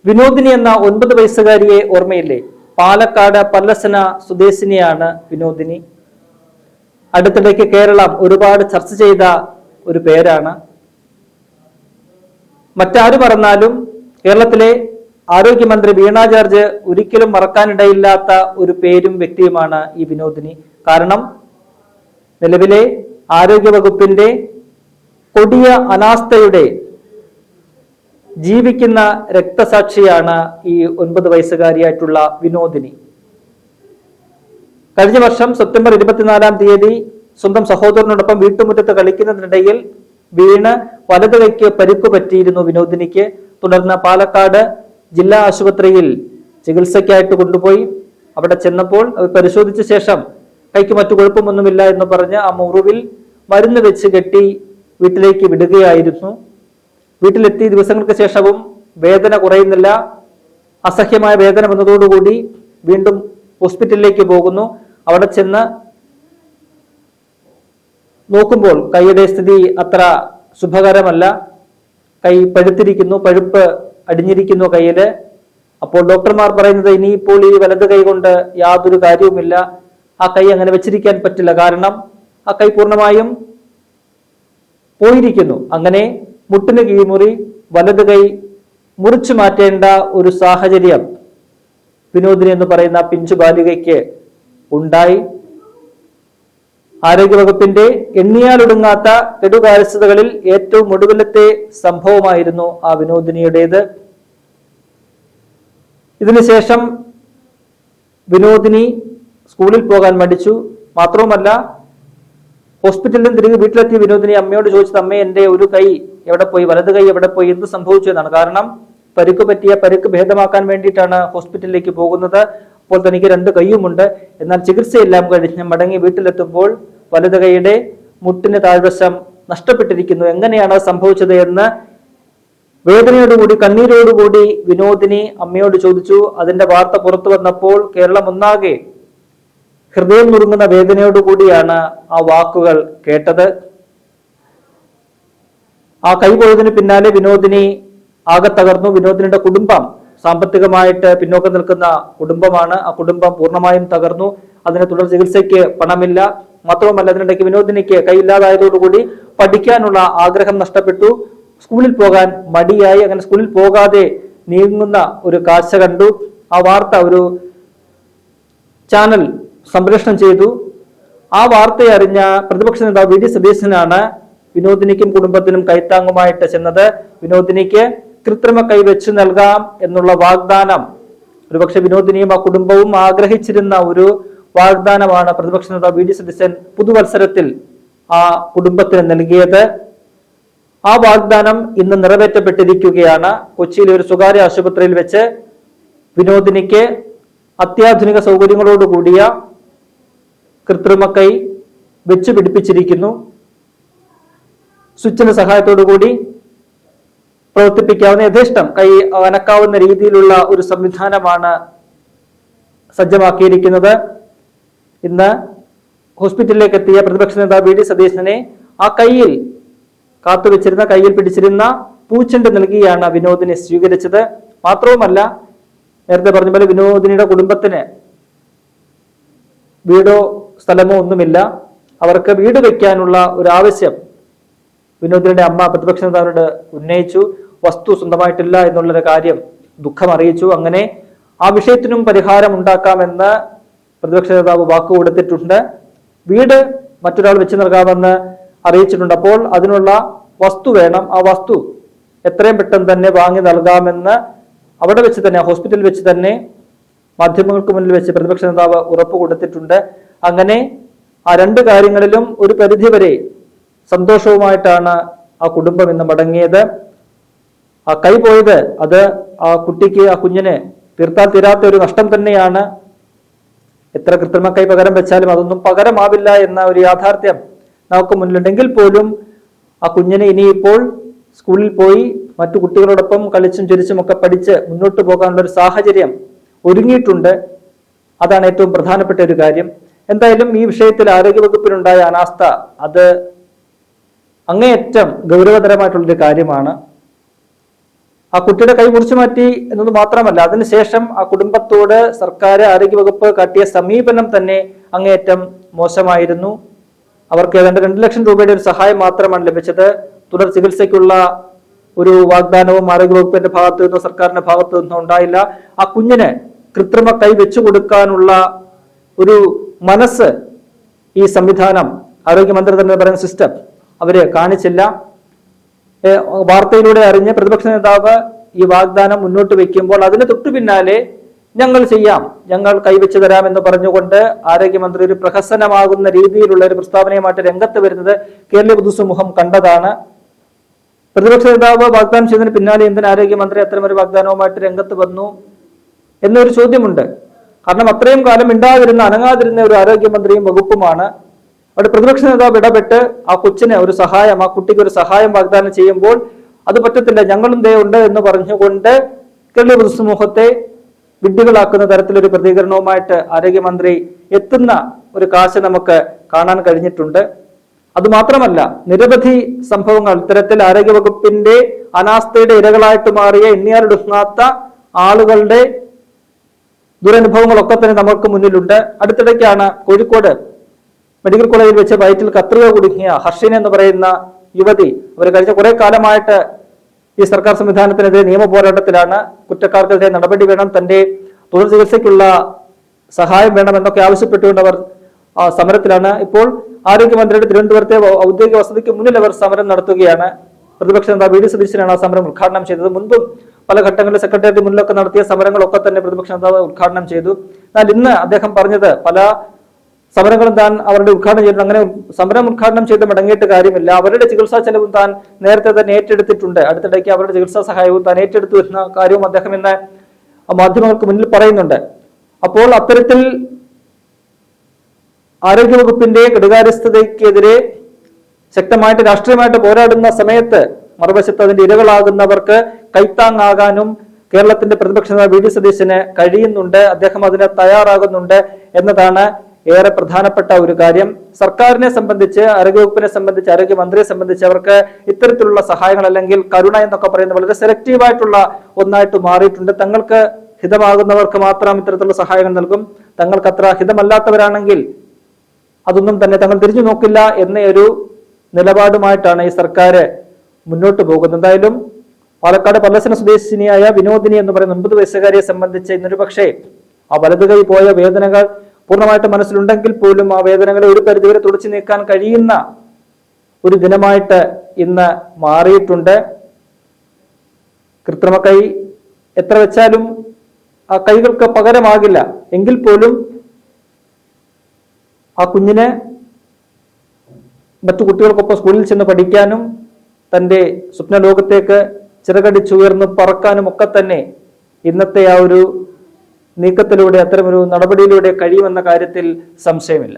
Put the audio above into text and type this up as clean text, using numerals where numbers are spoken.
വിനോദിനി എന്ന 9 വയസ്സുകാരിയെ ഓർമ്മയില്ലേ? പാലക്കാട് പല്ലസന സ്വദേശിനിയാണ് വിനോദിനി. അടുത്തിടയ്ക്ക് കേരളം ഒരുപാട് ചർച്ച ചെയ്ത ഒരു പേരാണ്. മറ്റാര് പറഞ്ഞാലും കേരളത്തിലെ ആരോഗ്യമന്ത്രി വീണ ജോർജ് ഒരിക്കലും മറക്കാനിടയില്ലാത്ത ഒരു പേരും വ്യക്തിയുമാണ് ഈ വിനോദിനി. കാരണം നിലവിലെ ആരോഗ്യവകുപ്പിന്റെ കൊടിയ അനാസ്ഥയുടെ ജീവിക്കുന്ന രക്തസാക്ഷിയാണ് ഈ 9 വയസ്സുകാരിയായിട്ടുള്ള വിനോദിനി. കഴിഞ്ഞ വർഷം സെപ്റ്റംബർ 24-ാം തീയതി സ്വന്തം സഹോദരനോടൊപ്പം വീട്ടുമുറ്റത്ത് കളിക്കുന്നതിനിടയിൽ വീണ് വലതു കൈക്ക് പരിക്ക് പറ്റിയിരുന്നു വിനോദിനിക്ക്. തുടർന്ന് പാലക്കാട് ജില്ലാ ആശുപത്രിയിൽ ചികിത്സയ്ക്കായിട്ട് കൊണ്ടുപോയി. അവിടെ ചെന്നപ്പോൾ അവർ പരിശോധിച്ച ശേഷം കൈക്ക് മറ്റു കുഴപ്പമൊന്നുമില്ല എന്ന് പറഞ്ഞ് ആ മുറിവിൽ മരുന്ന് വെച്ച് കെട്ടി വീട്ടിലേക്ക് വിടുകയായിരുന്നു. വീട്ടിലെത്തി ദിവസങ്ങൾക്ക് ശേഷവും വേദന കുറയുന്നില്ല. അസഹ്യമായ വേദന വന്നതോടുകൂടി വീണ്ടും ഹോസ്പിറ്റലിലേക്ക് പോകുന്നു. അവിടെ ചെന്ന് നോക്കുമ്പോൾ കൈയുടെ സ്ഥിതി അത്ര ശുഭകരമല്ല. കൈ പഴുത്തിരിക്കുന്നു, പഴുപ്പ് അടിഞ്ഞിരിക്കുന്നു കയ്യില്. അപ്പോൾ ഡോക്ടർമാർ പറയുന്നത് ഇനിയിപ്പോൾ ഈ വലത് കൈ കൊണ്ട് യാതൊരു കാര്യവുമില്ല, ആ കൈ അങ്ങനെ വെച്ചിരിക്കാൻ പറ്റില്ല, കാരണം ആ കൈ പൂർണ്ണമായും പോയിരിക്കുന്നു. അങ്ങനെ മുട്ടിന് കീഴ്മുറി, വലത് കൈ മുറിച്ചു മാറ്റേണ്ട ഒരു സാഹചര്യം വിനോദിനി എന്ന് പറയുന്ന പിഞ്ചു ബാലികയ്ക്ക് ഉണ്ടായി. ആരോഗ്യവകുപ്പിന്റെ എണ്ണിയാലൊടുങ്ങാത്ത കെടുകാര്യസ്ഥതകളിൽ ഏറ്റവും ഒടുവിലത്തെ സംഭവമായിരുന്നു ആ വിനോദിനിയുടേത്. ഇതിനുശേഷം വിനോദിനി സ്കൂളിൽ പോകാൻ മടിച്ചു. മാത്രവുമല്ല, ഹോസ്പിറ്റലിൽ നിന്ന് തിരികെ വീട്ടിലെത്തിയ വിനോദിനി അമ്മയോട് ചോദിച്ചത്, അമ്മേ, എൻ്റെ ഒരു കൈ എവിടെ പോയി, വലത് കൈ എവിടെ പോയി, എന്ത് സംഭവിച്ചു എന്നാണ്. കാരണം പരിക്ക് ഭേദമാക്കാൻ വേണ്ടിയിട്ടാണ് ഹോസ്പിറ്റലിലേക്ക് പോകുന്നത്. അപ്പോൾ തനിക്ക് 2 കൈയുമുണ്ട്. എന്നാൽ ചികിത്സയെല്ലാം കഴിഞ്ഞ് മടങ്ങി വീട്ടിലെത്തുമ്പോൾ വലത് കൈയുടെ മുട്ടിന് താഴ്വശം നഷ്ടപ്പെട്ടിരിക്കുന്നു. എങ്ങനെയാണ് സംഭവിച്ചത് എന്ന് വേദനയോടുകൂടി, കണ്ണീരോടുകൂടി വിനോദിനി അമ്മയോട് ചോദിച്ചു. അതിന്റെ വാർത്ത പുറത്തു വന്നപ്പോൾ കേരളം ഒന്നാകെ ഹൃദയം നുറുങ്ങുന്ന വേദനയോടുകൂടിയാണ് ആ വാക്കുകൾ കേട്ടത്. ആ കൈ പോയതിന് പിന്നാലെ വിനോദിനി ആകെ തകർന്നു. വിനോദിനിയുടെ കുടുംബം സാമ്പത്തികമായിട്ട് പിന്നോക്കം നിൽക്കുന്ന കുടുംബമാണ്. ആ കുടുംബം പൂർണ്ണമായും തകർന്നു. അതിന് തുടർ ചികിത്സയ്ക്ക് പണമില്ല. മാത്രവുമല്ല, അതിനിടയ്ക്ക് വിനോദിനിക്ക് കൈയില്ലാതായതോടുകൂടി പഠിക്കാനുള്ള ആഗ്രഹം നഷ്ടപ്പെട്ടു. സ്കൂളിൽ പോകാൻ മടിയായി. അങ്ങനെ സ്കൂളിൽ പോകാതെ നീങ്ങുന്ന ഒരു കാഴ്ച കണ്ടു. ആ വാർത്ത ഒരു ചാനൽ സംപ്രേഷണം ചെയ്തു. ആ വാർത്തയെ അറിഞ്ഞ പ്രതിപക്ഷ നേതാവ് വി ഡി സതീശനാണ് വിനോദിനിക്കും കുടുംബത്തിനും കൈത്താങ്ങുമായിട്ട് ചെന്നത്. വിനോദിനിക്ക് കൃത്രിമ കൈ വെച്ച് നൽകാം എന്നുള്ള വാഗ്ദാനം, ഒരുപക്ഷെ വിനോദിനിയും ആ കുടുംബവും ആഗ്രഹിച്ചിരുന്ന ഒരു വാഗ്ദാനമാണ് പ്രതിപക്ഷ നേതാവ് വി ഡി സതീശൻ പുതുവത്സരത്തിൽ ആ കുടുംബത്തിന് നൽകിയത്. ആ വാഗ്ദാനം ഇന്ന് നിറവേറ്റപ്പെട്ടിരിക്കുകയാണ്. കൊച്ചിയിലെ ഒരു സ്വകാര്യ ആശുപത്രിയിൽ വെച്ച് വിനോദിനിക്ക് അത്യാധുനിക സൗകര്യങ്ങളോടുകൂടിയ കൃത്രിമ കൈ വെച്ച് പിടിപ്പിച്ചിരിക്കുന്നു. സ്വിച്ചിന്റെ സഹായത്തോടുകൂടി പ്രവർത്തിപ്പിക്കാവുന്ന, യഥേഷ്ടം കൈ അനക്കാവുന്ന രീതിയിലുള്ള ഒരു സംവിധാനമാണ് സജ്ജമാക്കിയിരിക്കുന്നത്. ഇന്ന് ഹോസ്പിറ്റലിലേക്ക് എത്തിയ പ്രതിപക്ഷ നേതാവ് വി ഡി സതീശനെ ആ കയ്യിൽ കാത്തുവെച്ചിരുന്ന, കയ്യിൽ പിടിച്ചിരുന്ന പൂച്ചെണ്ട് നൽകിയാണ് വിനോദിനെ സ്വീകരിച്ചത്. മാത്രവുമല്ല, നേരത്തെ പറഞ്ഞ പോലെ വിനോദിനിയുടെ കുടുംബത്തിന് വീടോ സ്ഥലമോ ഒന്നുമില്ല. അവർക്ക് വീട് വെക്കാനുള്ള ഒരു ആവശ്യം വിനോദിനിയുടെ അമ്മ പ്രതിപക്ഷ നേതാവിനോട് ഉന്നയിച്ചു. വസ്തു സ്വന്തമായിട്ടില്ല എന്നുള്ളൊരു കാര്യം ദുഃഖം അറിയിച്ചു. അങ്ങനെ ആ വിഷയത്തിനും പരിഹാരം ഉണ്ടാക്കാമെന്ന് പ്രതിപക്ഷ നേതാവ് വാക്ക് കൊടുത്തിട്ടുണ്ട്. വീട് മറ്റൊരാൾ വെച്ച് നൽകാമെന്ന് അറിയിച്ചിട്ടുണ്ട്. അപ്പോൾ അതിനുള്ള വസ്തു വേണം. ആ വസ്തു എത്രയും പെട്ടെന്ന് തന്നെ വാങ്ങി നൽകാമെന്ന് അവിടെ വെച്ച് തന്നെ, ഹോസ്പിറ്റലിൽ വെച്ച് തന്നെ മാധ്യമങ്ങൾക്ക് മുന്നിൽ വെച്ച് പ്രതിപക്ഷ നേതാവ് ഉറപ്പ് കൊടുത്തിട്ടുണ്ട്. അങ്ങനെ ആ 2 കാര്യങ്ങളിലും ഒരു പരിധിവരെ സന്തോഷവുമായിട്ടാണ് ആ കുടുംബം ഇന്ന് മടങ്ങിയത്. ആ കൈ പോയത് അത് ആ കുട്ടിക്ക്, ആ കുഞ്ഞിന് തീർത്താൽ തീരാത്ത ഒരു നഷ്ടം തന്നെയാണ്. എത്ര കൃത്രിമ കൈ പകരം വെച്ചാലും അതൊന്നും പകരമാവില്ല എന്ന ഒരു യാഥാർത്ഥ്യം നമുക്ക് മുന്നിലുണ്ടെങ്കിൽ പോലും ആ കുഞ്ഞിനെ ഇനിയിപ്പോൾ സ്കൂളിൽ പോയി മറ്റു കുട്ടികളോടൊപ്പം കളിച്ചും ചിരിച്ചും ഒക്കെ പഠിച്ച് മുന്നോട്ട് പോകാനുള്ള ഒരു സാഹചര്യം ഒരുങ്ങിയിട്ടുണ്ട്. അതാണ് ഏറ്റവും പ്രധാനപ്പെട്ട ഒരു കാര്യം. എന്തായാലും ഈ വിഷയത്തിൽ ആരോഗ്യവകുപ്പിനുണ്ടായ അനാസ്ഥ അത് അങ്ങേയറ്റം ഗൗരവതരമായിട്ടുള്ളൊരു കാര്യമാണ്. ആ കുട്ടിയുടെ കൈ മുറിച്ചു മാറ്റി എന്നത് മാത്രമല്ല, അതിനുശേഷം ആ കുടുംബത്തോട് സർക്കാർ ആരോഗ്യവകുപ്പ് കാട്ടിയ സമീപനം തന്നെ അങ്ങേയറ്റം മോശമായിരുന്നു. അവർക്ക് ഏതാണ്ട് 2 ലക്ഷം രൂപയുടെ ഒരു സഹായം മാത്രമാണ് ലഭിച്ചത്. തുടർ ചികിത്സയ്ക്കുള്ള ഒരു വാഗ്ദാനവും ആരോഗ്യവകുപ്പിന്റെ ഭാഗത്തു നിന്നോ സർക്കാരിന്റെ ഭാഗത്തു നിന്നോ ഉണ്ടായില്ല. ആ കുഞ്ഞിന് കൃത്രിമ കൈ വെച്ചു കൊടുക്കാനുള്ള ഒരു മനസ്സ് ഈ സംവിധാനം, ആരോഗ്യമന്ത്രി തന്നെ പറയുന്ന സിസ്റ്റം, അവര് കാണിച്ചില്ല. വാർത്തയിലൂടെ അറിഞ്ഞ് പ്രതിപക്ഷ നേതാവ് ഈ വാഗ്ദാനം മുന്നോട്ട് വെക്കുമ്പോൾ അതിന് തൊട്ടു പിന്നാലെ ഞങ്ങൾ ചെയ്യാം, ഞങ്ങൾ കൈവച്ചു തരാം എന്ന് പറഞ്ഞുകൊണ്ട് ആരോഗ്യമന്ത്രി ഒരു പ്രഹസനമാകുന്ന രീതിയിലുള്ള ഒരു പ്രസ്താവനയുമായിട്ട് രംഗത്ത് വരുന്നത് കേരളീയ പൊതുസമൂഹം കണ്ടതാണ്. പ്രതിപക്ഷ നേതാവ് വാഗ്ദാനം ചെയ്തതിന് പിന്നാലെ എന്തിന് ആരോഗ്യമന്ത്രി അത്തരമൊരു വാഗ്ദാനവുമായിട്ട് രംഗത്ത് വന്നു എന്നൊരു ചോദ്യമുണ്ട്. കാരണം അത്രയും കാലം മിണ്ടാതിരുന്ന, അനങ്ങാതിരുന്ന ഒരു ആരോഗ്യമന്ത്രിയും വകുപ്പുമാണ്. അവിടെ പ്രതിപക്ഷ നേതാവ് ഇടപെട്ട് ആ കൊച്ചിന് ഒരു സഹായം, ആ കുട്ടിക്ക് ഒരു സഹായം വാഗ്ദാനം ചെയ്യുമ്പോൾ അത് പറ്റത്തില്ല, ഞങ്ങളും ദേ ഉണ്ട് എന്ന് പറഞ്ഞുകൊണ്ട് കേരളീയ പൊതുസമൂഹത്തെ വിഡ്ഢികളാക്കുന്ന തരത്തിലൊരു പ്രതികരണവുമായിട്ട് ആരോഗ്യമന്ത്രി എത്തുന്ന ഒരു കാഴ്ച നമുക്ക് കാണാൻ കഴിഞ്ഞിട്ടുണ്ട്. അതുമാത്രമല്ല, നിരവധി സംഭവങ്ങൾ ഇത്തരത്തിൽ ആരോഗ്യവകുപ്പിന്റെ അനാസ്ഥയുടെ ഇരകളായിട്ട് മാറിയ എണ്ണിയാലൊടുങ്ങാത്ത ആളുകളുടെ ദുരനുഭവങ്ങളൊക്കെ തന്നെ നമുക്ക് മുന്നിലുണ്ട്. അടുത്തിടയ്ക്കാണ് കോഴിക്കോട് മെഡിക്കൽ കോളേജിൽ വെച്ച് വയറ്റിൽ കത്രിക കുടുങ്ങിയ ഹർഷിന എന്ന് പറയുന്ന യുവതി, അവർ കഴിഞ്ഞ കുറെ കാലമായിട്ട് ഈ സർക്കാർ സംവിധാനത്തിനെതിരെ നിയമ പോരാട്ടത്തിലാണ്. കുറ്റക്കാർക്കെതിരെ നടപടി വേണം, തന്റെ തുടർ ചികിത്സയ്ക്കുള്ള സഹായം വേണം എന്നൊക്കെ ആവശ്യപ്പെട്ടുകൊണ്ട് അവർ സമരത്തിലാണ്. ഇപ്പോൾ ആരോഗ്യമന്ത്രിയുടെ തിരുവനന്തപുരത്തെ ഔദ്യോഗിക വസതിക്ക് മുന്നിൽ അവർ സമരം നടത്തുകയാണ്. പ്രതിപക്ഷ നേതാവ് വി ഡി സതീശനാണ് ആ സമരം ഉദ്ഘാടനം ചെയ്തത്. മുൻപും പല ഘട്ടങ്ങളിൽ സെക്രട്ടേറിയറ്റ് മുന്നിലൊക്കെ നടത്തിയ സമരങ്ങളൊക്കെ തന്നെ പ്രതിപക്ഷ നേതാവ് ഉദ്ഘാടനം ചെയ്തു. എന്നാൽ ഇന്ന് അദ്ദേഹം പറഞ്ഞത് പല സമരങ്ങളും താൻ അവരുടെ ഉദ്ഘാടനം ചെയ്തിട്ടുണ്ട്, അങ്ങനെ സമരം ഉദ്ഘാടനം ചെയ്ത് മടങ്ങിയിട്ട് കാര്യമില്ല, അവരുടെ ചികിത്സാ ചെലവും താൻ നേരത്തെ തന്നെ ഏറ്റെടുത്തിട്ടുണ്ട്, അടുത്തിടയ്ക്ക് അവരുടെ ചികിത്സാ സഹായവും താൻ ഏറ്റെടുത്തു വരുന്ന കാര്യവും അദ്ദേഹം ഇന്ന് മാധ്യമങ്ങൾക്ക് മുന്നിൽ പറയുന്നുണ്ട്. അപ്പോൾ അത്തരത്തിൽ ആരോഗ്യവകുപ്പിന്റെ കെടുകാര്യസ്ഥതയ്ക്കെതിരെ ശക്തമായിട്ട് രാഷ്ട്രീയമായിട്ട് പോരാടുന്ന സമയത്ത് മറുവശത്ത് അതിന്റെ ഇരകളാകുന്നവർക്ക് കൈത്താങ്ങാകാനും കേരളത്തിന്റെ പ്രതിപക്ഷ നേതാവ് വി ഡി സതീശന് കഴിയുന്നുണ്ട്. അദ്ദേഹം അതിന് തയ്യാറാകുന്നുണ്ട് എന്നതാണ് ഏറെ പ്രധാനപ്പെട്ട ഒരു കാര്യം. സർക്കാരിനെ സംബന്ധിച്ച്, ആരോഗ്യവകുപ്പിനെ സംബന്ധിച്ച്, ആരോഗ്യമന്ത്രിയെ സംബന്ധിച്ച് അവർക്ക് ഇത്തരത്തിലുള്ള സഹായങ്ങൾ അല്ലെങ്കിൽ കരുണ എന്നൊക്കെ പറയുന്നത് വളരെ സെലക്റ്റീവായിട്ടുള്ള ഒന്നായിട്ട് മാറിയിട്ടുണ്ട്. തങ്ങൾക്ക് ഹിതമാകുന്നവർക്ക് മാത്രം ഇത്തരത്തിലുള്ള സഹായങ്ങൾ നൽകും, തങ്ങൾക്ക് അത്ര ഹിതമല്ലാത്തവരാണെങ്കിൽ അതൊന്നും തന്നെ തങ്ങൾ തിരിഞ്ഞു നോക്കില്ല എന്ന ഒരു നിലപാടുമായിട്ടാണ് ഈ സർക്കാർ മുന്നോട്ട് പോകുന്നത്. എന്തായാലും പാലക്കാട് പല്ലശ്ശന സ്വദേശിനിയായ വിനോദിനി എന്ന് പറയുന്ന 9 വയസ്സുകാരിയെ സംബന്ധിച്ച് ഇന്നൊരു പക്ഷേ ആ വലതുകൈ പോയ വേദനകൾ പൂർണ്ണമായിട്ട് മനസ്സിലുണ്ടെങ്കിൽ പോലും ആ വേദനകളെ ഒരു പരിധിവരെ തുടച്ചു നീക്കാൻ കഴിയുന്ന ഒരു ദിനമായിട്ട് ഇന്ന് മാറിയിട്ടുണ്ട്. കൃത്രിമ കൈ എത്ര വെച്ചാലും ആ കൈകൾക്ക് പകരമാകില്ല എങ്കിൽ പോലും ആ കുഞ്ഞിന് മറ്റു കുട്ടികൾക്കൊപ്പം സ്കൂളിൽ ചെന്ന് പഠിക്കാനും തൻ്റെ സ്വപ്ന ലോകത്തേക്ക് ചിറകടിച്ചുയർന്ന് പറക്കാനും ഒക്കെ തന്നെ ഇന്നത്തെ ആ ഒരു നീക്കത്തിലൂടെ, അത്തരമൊരു നടപടിയിലൂടെ കഴിയുമെന്ന കാര്യത്തിൽ സംശയമില്ല.